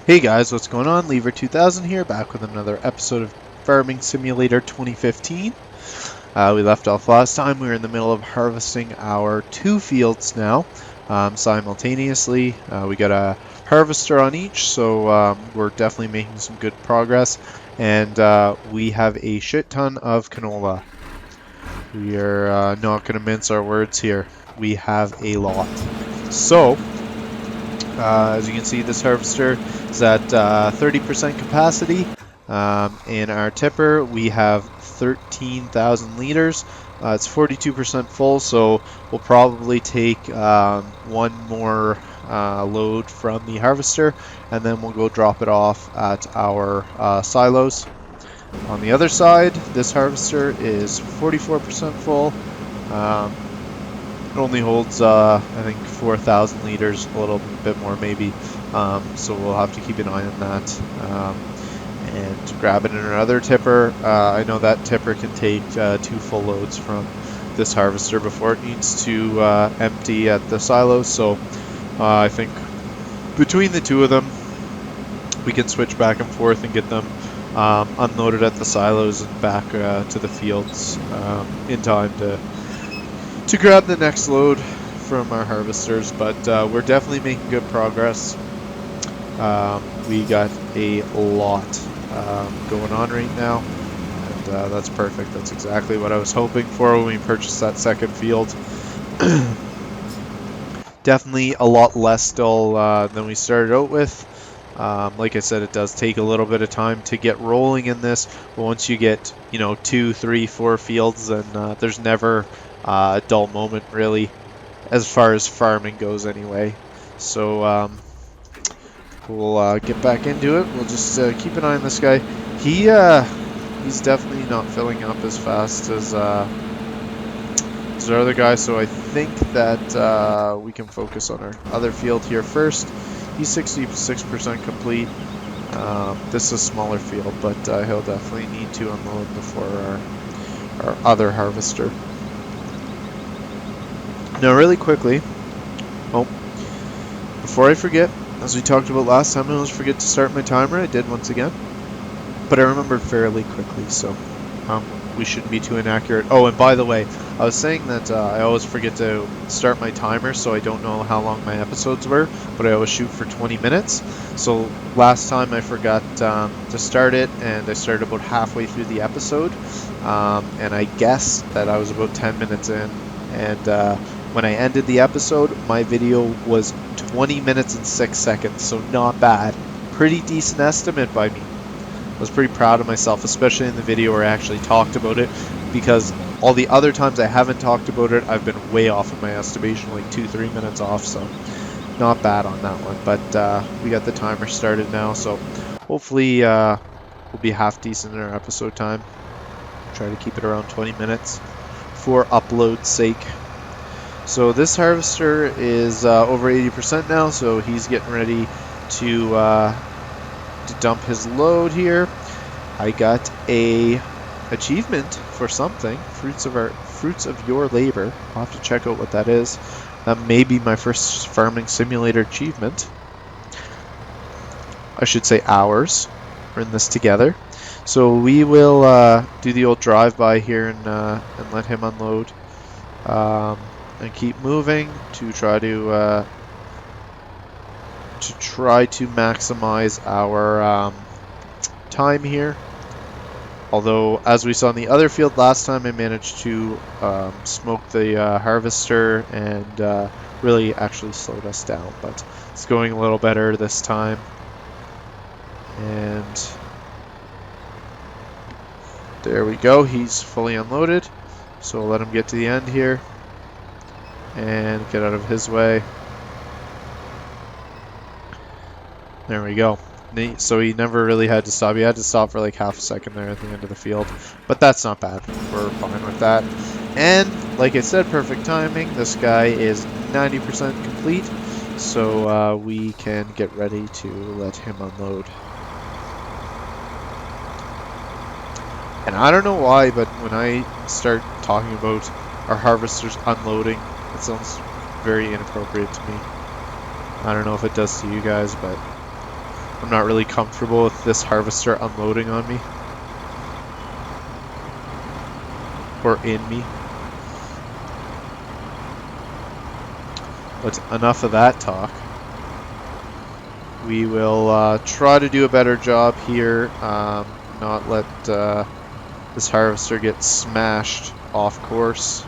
Hey guys, what's going on? Lever 2000 here, back with another episode of Farming Simulator 2015. We left off last time. We were in the middle of harvesting our two fields now simultaneously. We got a harvester on each, so we're definitely making some good progress. And we have a shit ton of canola. We are not going to mince our words here. We have a lot. So, as you can see, this harvester is at 30% capacity. In our tipper, we have 13,000 liters. It's 42% full, so we'll probably take one more load from the harvester, and then we'll go drop it off at our silos. On the other side, this harvester is 44% full. It only holds, I think, 4,000 liters, a little bit more maybe. So we'll have to keep an eye on that. And grab it in another tipper. I know that tipper can take 2 full loads from this harvester before it needs to empty at the silos. So I think between the two of them, we can switch back and forth and get them unloaded at the silos and back to the fields in time to grab the next load from our harvesters. But we're definitely making good progress. We got a lot going on right now, and that's perfect. That's exactly what I was hoping for when we purchased that second field. Definitely a lot less still than we started out with. Like I said, it does take a little bit of time to get rolling in this, but once you get, 2, 3, 4 fields, then there's never a dull moment really, as far as farming goes anyway. So we'll get back into it. We'll just keep an eye on this guy. He's definitely not filling up as fast as our other guy, so I think that we can focus on our other field here first. He's 66% complete. This is a smaller field, but he'll definitely need to unload before our other harvester. Now, really quickly, before I forget, as we talked about last time, I always forget to start my timer. I did once again, but I remembered fairly quickly, so we shouldn't be too inaccurate. Oh, and by the way, I was saying that I always forget to start my timer, so I don't know how long my episodes were, but I always shoot for 20 minutes. So last time I forgot to start it, and I started about halfway through the episode, and I guessed that I was about 10 minutes in, and when I ended the episode, my video was 20 minutes and 6 seconds, so not bad. Pretty decent estimate by me. I was pretty proud of myself, especially in the video where I actually talked about it, because all the other times I haven't talked about it, I've been way off in my estimation, like 2-3 minutes off, so not bad on that one. But we got the timer started now, so hopefully we'll be half decent in our episode time. Try to keep it around 20 minutes for upload's sake. So this harvester is over 80% now, so he's getting ready to dump his load here. I got a achievement for something, fruits of your labor. I'll have to check out what that is. That may be my first farming simulator achievement. I should say ours. We're in this together. So we will do the old drive-by here and let him unload. And keep moving to try to maximize our time here. Although, as we saw in the other field last time, I managed to smoke the harvester and really actually slowed us down. But it's going a little better this time. And there we go. He's fully unloaded. So we'll let him get to the end here and get out of his way. There we go. So he never really had to stop. He had to stop for like half a second there at the end of the field. But that's not bad. We're fine with that. And like I said, perfect timing. This guy is 90% complete. So we can get ready to let him unload. And I don't know why, but when I start talking about our harvesters unloading, it sounds very inappropriate to me. I don't know if it does to you guys, but I'm not really comfortable with this harvester unloading on me. Or in me. But enough of that talk. We will try to do a better job here, not let this harvester get smashed off course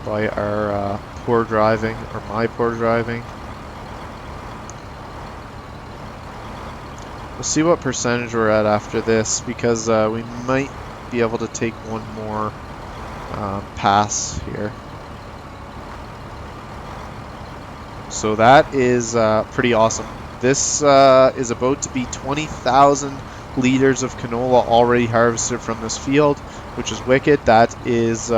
by our poor driving, or my poor driving. We'll see what percentage we're at after this, because we might be able to take one more pass here. So that is pretty awesome. This is about to be 20,000 liters of canola already harvested from this field, which is wicked. That is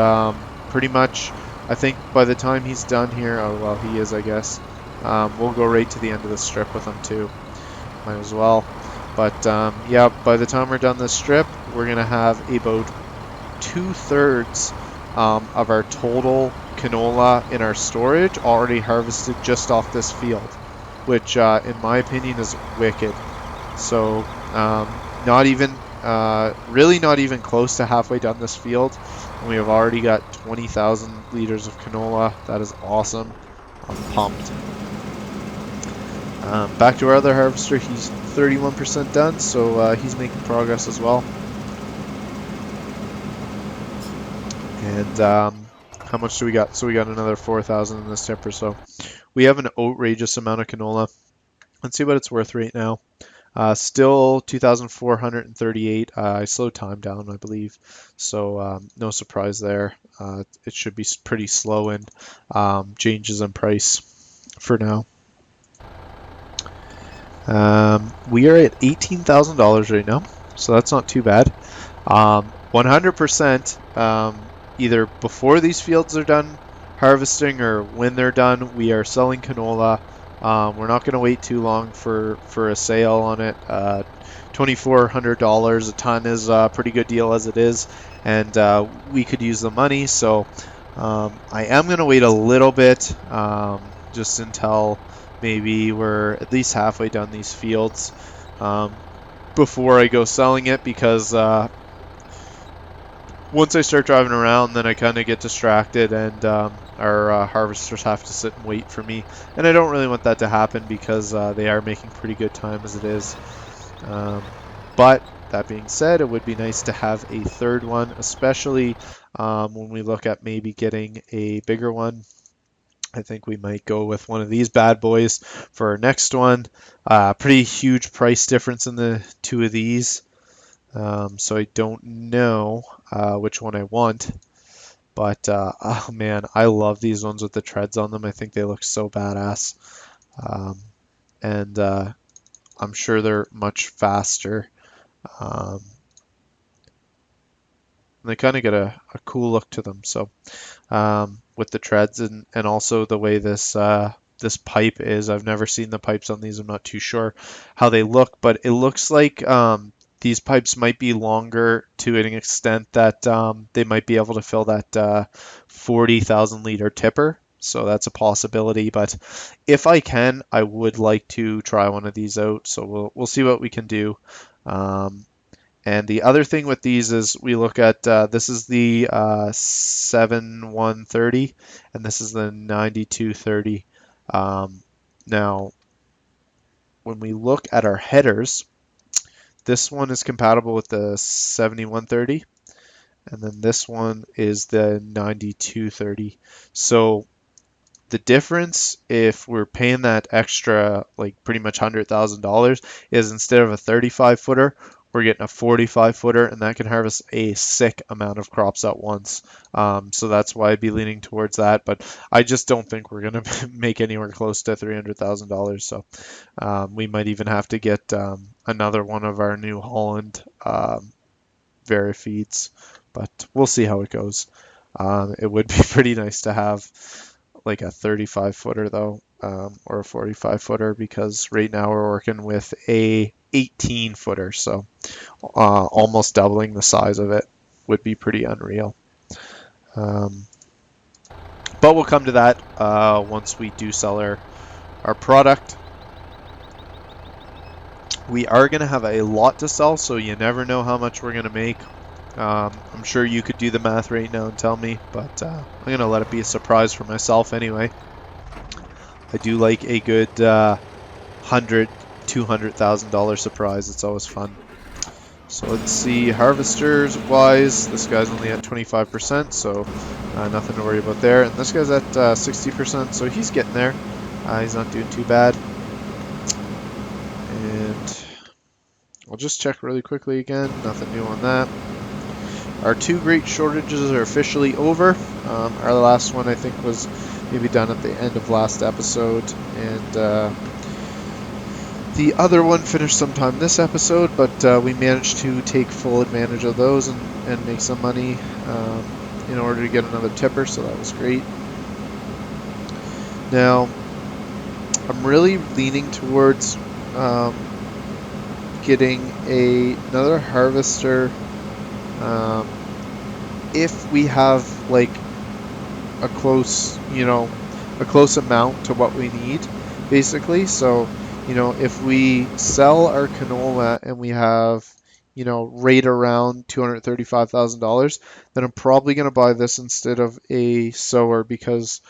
pretty much, I think by the time he's done here, oh well, he is, I guess. We'll go right to the end of the strip with him too. Might as well. But yeah, by the time we're done this strip, we're going to have about 2/3 of our total canola in our storage already harvested just off this field, which in my opinion is wicked. So not even really not even close to halfway done this field, and we have already got 20,000 liters of canola. That is awesome. I'm pumped. Back to our other harvester, he's 31% done, so he's making progress as well. And how much do we got? So we got another 4,000 in this tipper, so we have an outrageous amount of canola. Let's see what it's worth right now. Still 2,438. I slowed time down, I believe, so no surprise there. It should be pretty slow in changes in price for now. We are at $18,000 right now, so that's not too bad. 100% either before these fields are done harvesting or when they're done, we are selling canola. We're not going to wait too long for a sale on it. $2,400 a ton is a pretty good deal as it is, and we could use the money. So I am going to wait a little bit, just until maybe we're at least halfway done these fields before I go selling it, because once I start driving around, then I kind of get distracted, and our harvesters have to sit and wait for me. And I don't really want that to happen, because they are making pretty good time as it is. But that being said, it would be nice to have a third one, especially when we look at maybe getting a bigger one. I think we might go with one of these bad boys for our next one. Pretty huge price difference in the two of these. So I don't know which one I want. But, oh man, I love these ones with the treads on them. I think they look so badass. And I'm sure they're much faster. They kind of get a cool look to them. So with the treads, and also the way this this pipe is. I've never seen the pipes on these. I'm not too sure how they look, but it looks like these pipes might be longer to an extent that they might be able to fill that 40,000 liter tipper. So that's a possibility, but if I can, I would like to try one of these out. So we'll see what we can do. And the other thing with these is we look at, this is the 7130 and this is the 9230. Now, when we look at our headers, this one is compatible with the 7130, and then this one is the 9230. So the difference, if we're paying that extra, like pretty much $100,000, is instead of a 35 footer, we're getting a 45 footer, and that can harvest a sick amount of crops at once. So that's why I'd be leaning towards that, but I just don't think we're going to make anywhere close to $300,000. So we might even have to get another one of our New Holland Verifeeds, but we'll see how it goes. It would be pretty nice to have like a 35 footer though, or a 45 footer, because right now we're working with a 18 footer, so almost doubling the size of it would be pretty unreal. But we'll come to that once we do sell our product. We are going to have a lot to sell, so you never know how much we're going to make. I'm sure you could do the math right now and tell me, but I'm going to let it be a surprise for myself anyway. I do like a good $100,000-$200,000 surprise. It's always fun. So let's see, harvesters wise, this guy's only at 25%, so nothing to worry about there. And this guy's at 60%, so he's getting there. He's not doing too bad. And I'll just check really quickly again, nothing new on that. Our two great shortages are officially over. Our last one I think was maybe done at the end of last episode, and the other one finished sometime this episode, but we managed to take full advantage of those and make some money in order to get another tipper, so that was great. Now, I'm really leaning towards getting another harvester if we have like a close amount to what we need, basically. So, if we sell our canola and we have, right around $235,000, then I'm probably going to buy this instead of a sower, because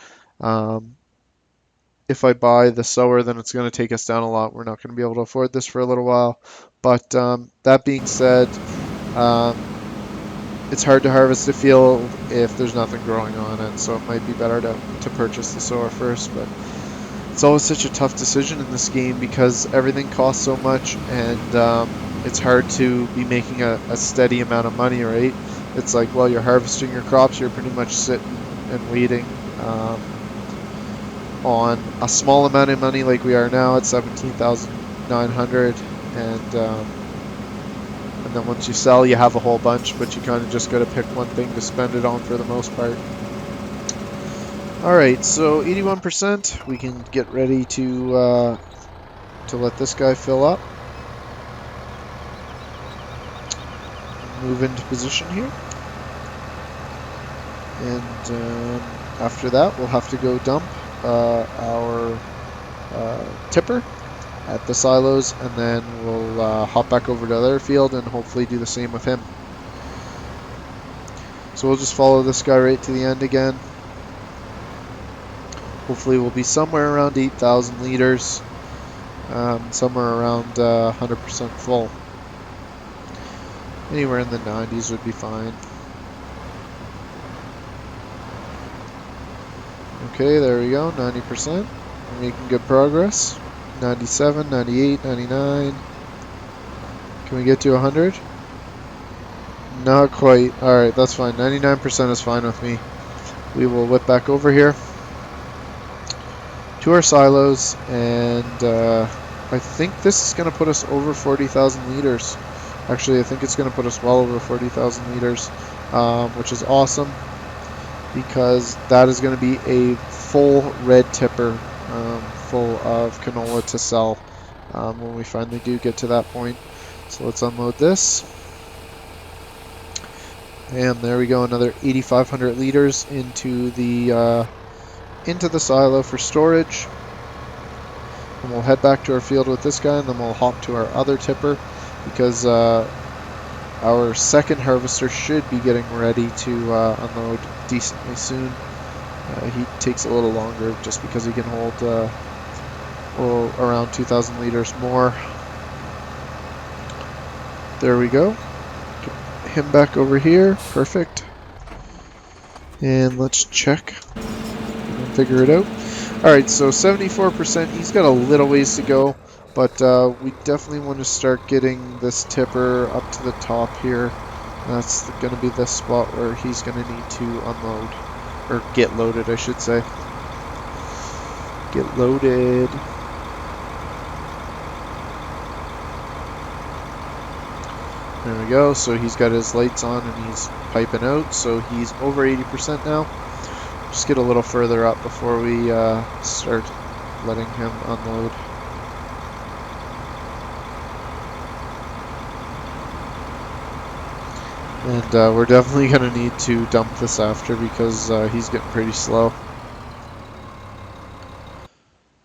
if I buy the sower, then it's going to take us down a lot. We're not going to be able to afford this for a little while. But that being said, it's hard to harvest a field if there's nothing growing on it, so it might be better to purchase the sower first. But it's always such a tough decision in this game because everything costs so much, and it's hard to be making a steady amount of money, right? It's like, while you're harvesting your crops, you're pretty much sitting and waiting on a small amount of money like we are now at 17,900, and then once you sell, you have a whole bunch, but you kind of just got to pick one thing to spend it on for the most part. Alright, so 81%, we can get ready to let this guy fill up. Move into position here. And after that, we'll have to go dump our tipper at the silos, and then we'll hop back over to the other field and hopefully do the same with him. So we'll just follow this guy right to the end again. Hopefully we'll be somewhere around 8,000 liters, somewhere around 100% full. Anywhere in the 90s would be fine. Okay, there we go, 90%. We're making good progress. 97, 98, 99. Can we get to 100? Not quite. Alright, that's fine. 99% is fine with me. We will whip back over here to our silos, and I think this is going to put us over 40,000 liters. Actually, I think it's going to put us well over 40,000 liters, which is awesome, because that is going to be a full red tipper full of canola to sell when we finally do get to that point. So let's unload this. And there we go, another 8,500 liters into the silo for storage. And we'll head back to our field with this guy, and then we'll hop to our other tipper, because our second harvester should be getting ready to unload decently soon. He takes a little longer just because he can hold around 2,000 liters more. There we go. Get him back over here. Perfect. And let's check and figure it out. Alright, so 74%. He's got a little ways to go, but we definitely want to start getting this tipper up to the top here. That's going to be the spot where he's going to need to unload, or get loaded, I should say. Get loaded. There we go, so he's got his lights on and he's piping out, so he's over 80% now. Just get a little further up before we start letting him unload. And we're definitely going to need to dump this after, because he's getting pretty slow.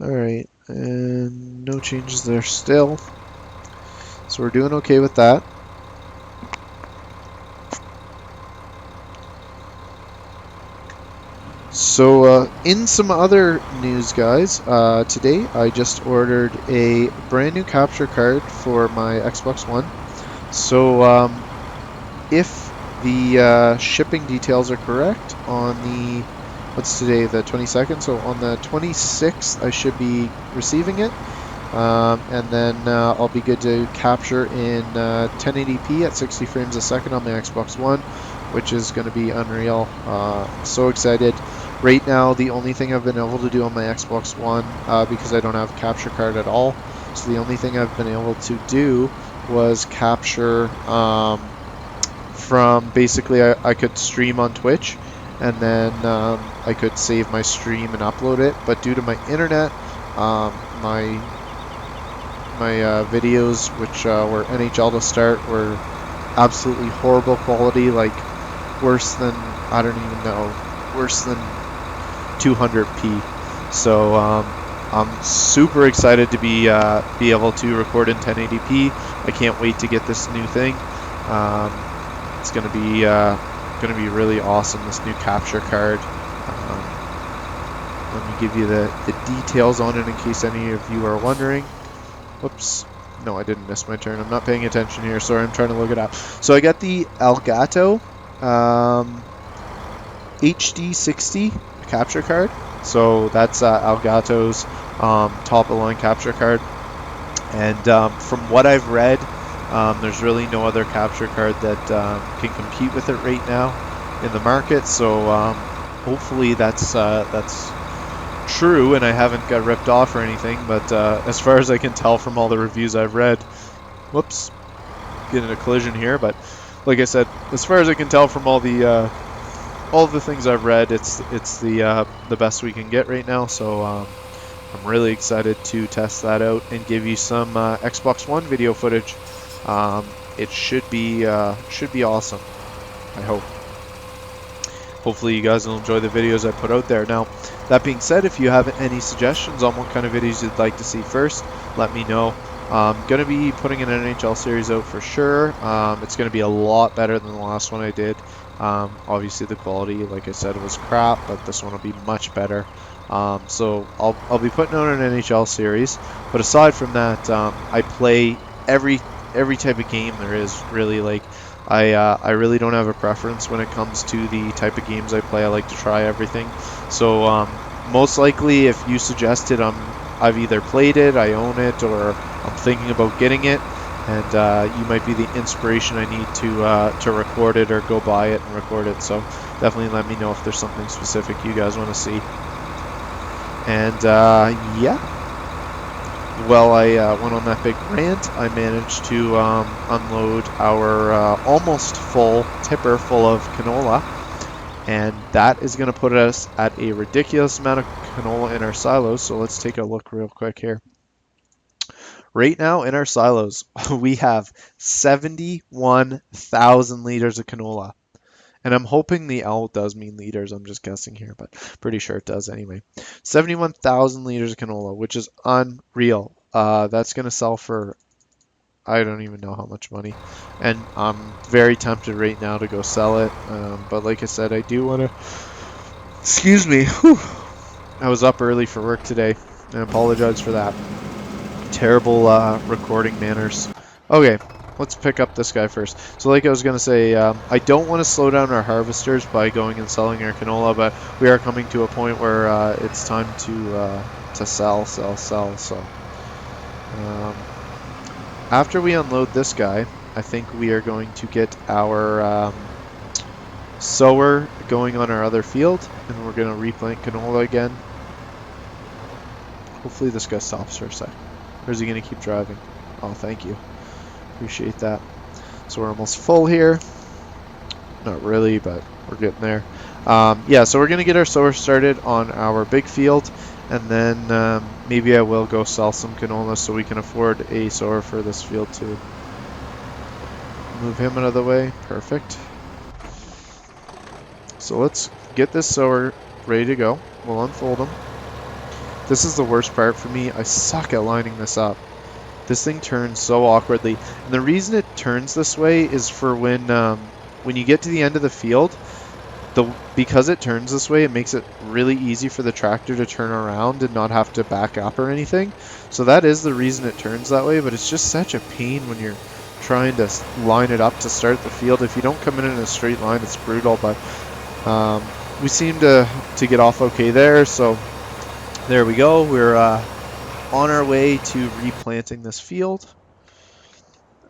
Alright, and no changes there still. So we're doing okay with that. So in some other news, guys, today I just ordered a brand new capture card for my Xbox One. So if the shipping details are correct on the, what's today, the 22nd, so on the 26th I should be receiving it. And then I'll be good to capture in 1080p at 60 frames a second on my Xbox One, which is going to be unreal. So excited. Right now, the only thing I've been able to do on my Xbox One, because I don't have a capture card at all, so the only thing I've been able to do was capture from basically I could stream on Twitch, and then I could save my stream and upload it. But due to my internet, my videos, which were NHL to start, were absolutely horrible quality, like worse than, I don't even know, worse than 200p. So I'm super excited to be able to record in 1080p. I can't wait to get this new thing. It's gonna be really awesome, this new capture card. Let me give you the details on it in case any of you are wondering. Whoops. No, I didn't miss my turn. I'm not paying attention here. Sorry, I'm trying to look it up. So I got the Elgato HD60 capture card. So that's Elgato's top of the line capture card. And from what I've read, there's really no other capture card that can compete with it right now in the market. So hopefully that's true and I haven't got ripped off or anything. But as far as I can tell from all the reviews I've read, whoops, getting a collision here. But like I said, as far as I can tell from all the things I've read, it's the best we can get right now. So I'm really excited to test that out and give you some Xbox One video footage. It should be awesome, I hope. Hopefully you guys will enjoy the videos I put out there. Now, that being said, if you have any suggestions on what kind of videos you'd like to see first, let me know. I'm going to be putting an NHL series out for sure. It's going to be a lot better than the last one I did. Obviously the quality, like I said, was crap, but this one will be much better. So I'll be putting out an NHL series. But aside from that, I play every type of game there is, really. Like I really don't have a preference when it comes to the type of games I play. I like to try everything. So most likely, if you suggest it, I've either played it, I own it, or I'm thinking about getting it, and you might be the inspiration I need to record it or go buy it and record it. So definitely let me know if there's something specific you guys want to see. And yeah. Well, I went on that big rant. I managed to unload our almost full tipper full of canola, and that is going to put us at a ridiculous amount of canola in our silos. So let's take a look real quick here. Right now in our silos, we have 71,000 liters of canola. And I'm hoping the L does mean liters. I'm just guessing here, but pretty sure it does anyway. 71,000 liters of canola, which is unreal. That's going to sell for, I don't even know how much money. And I'm very tempted right now to go sell it. But like I said, I do want to, excuse me. Whew. I was up early for work today, and I apologize for that. Terrible recording manners. Okay. Let's pick up this guy first. So like I was going to say, I don't want to slow down our harvesters by going and selling our canola, but we are coming to a point where it's time to sell. So after we unload this guy, I think we are going to get our sower going on our other field, and we're going to replant canola again. Hopefully this guy stops for a sec. Or is he going to keep driving? Oh, thank you. Appreciate that. So we're almost full here. Not really, but we're getting there. Yeah, so we're going to get our sower started on our big field, and then maybe I will go sell some canola so we can afford a sower for this field too. Move him out of the way. Perfect. So let's get this sower ready to go. We'll unfold him. This is the worst part for me. I suck at lining this up. This thing turns so awkwardly. And the reason it turns this way is for when you get to the end of the field, because it turns this way, it makes it really easy for the tractor to turn around and not have to back up or anything. So that is the reason it turns that way, but it's just such a pain when you're trying to line it up to start the field. If you don't come in a straight line, it's brutal, but we seem to get off okay there, so there we go. We're on our way to replanting this field.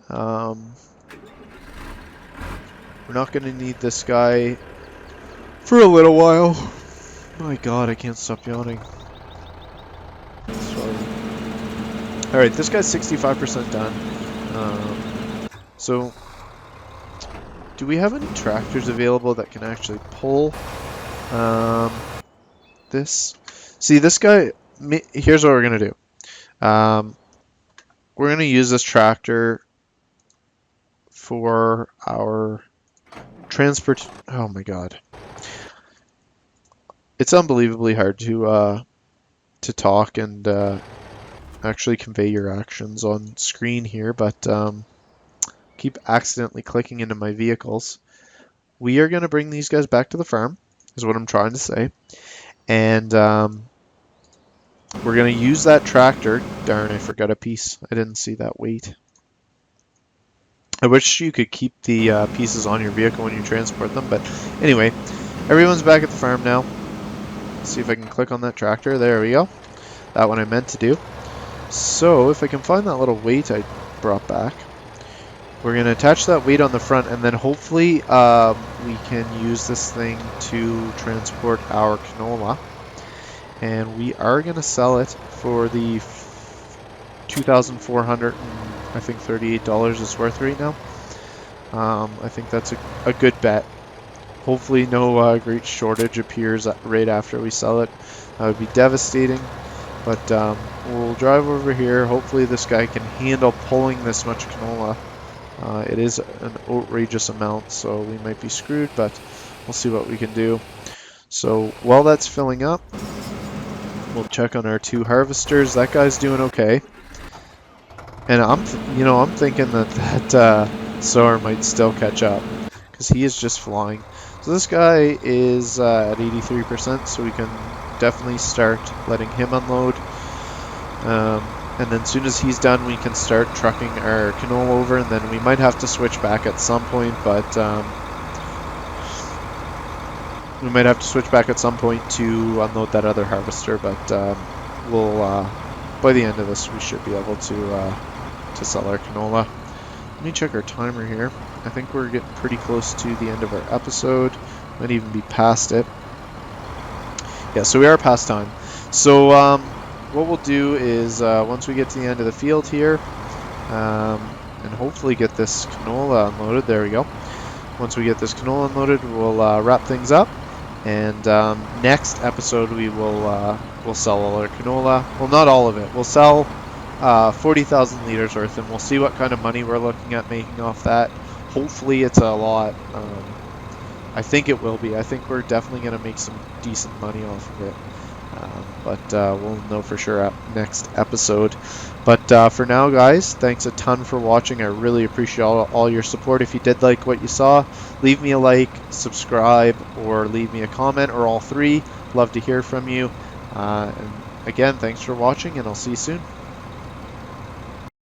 We're not going to need this guy for a little while. My god, I can't stop yawning. Sorry. Alright, this guy's 65% done. So, do we have any tractors available that can actually pull this? See, this guy, here's what we're going to do. We're going to use this tractor for our transport. Oh my god. It's unbelievably hard to talk and actually convey your actions on screen here, but keep accidentally clicking into my vehicles. We are going to bring these guys back to the farm, is what I'm trying to say. And we're going to use that tractor. Darn, I forgot a piece. I didn't see that weight. I wish you could keep the pieces on your vehicle when you transport them, but anyway, everyone's back at the farm now. Let's see if I can click on that tractor. There we go. That one I meant to do. So if I can find that little weight I brought back, we're going to attach that weight on the front, and then hopefully we can use this thing to transport our canola. And we are going to sell it for the $2,400, I think $38 it's worth right now. I think that's a good bet. Hopefully no great shortage appears right after we sell it. That would be devastating. But we'll drive over here. Hopefully this guy can handle pulling this much canola. It is an outrageous amount, so we might be screwed, but we'll see what we can do. So while that's filling up, we'll check on our two harvesters. That guy's doing okay. And I'm thinking that sower might still catch up, because he is just flying. So this guy is at 83%, so we can definitely start letting him unload. And then as soon as he's done, we can start trucking our canola over, and then we might have to switch back at some point, but we might have to switch back at some point to unload that other harvester, but we'll by the end of this we should be able to sell our canola. Let me check our timer here. I think we're getting pretty close to the end of our episode. Might even be past it. Yeah, so we are past time. So what we'll do is once we get to the end of the field here, and hopefully get this canola unloaded. There we go. Once we get this canola unloaded, we'll wrap things up. And next episode we will we'll sell all our canola. Well, not all of it. We'll sell 40,000 liters worth, and we'll see what kind of money we're looking at making off that. Hopefully it's a lot. I think it will be. I think we're definitely going to make some decent money off of it. But we'll know for sure at next episode. But for now, guys, thanks a ton for watching. I really appreciate all your support. If you did like what you saw, leave me a like, subscribe, or leave me a comment, or all three. Love to hear from you. And again, thanks for watching, and I'll see you soon.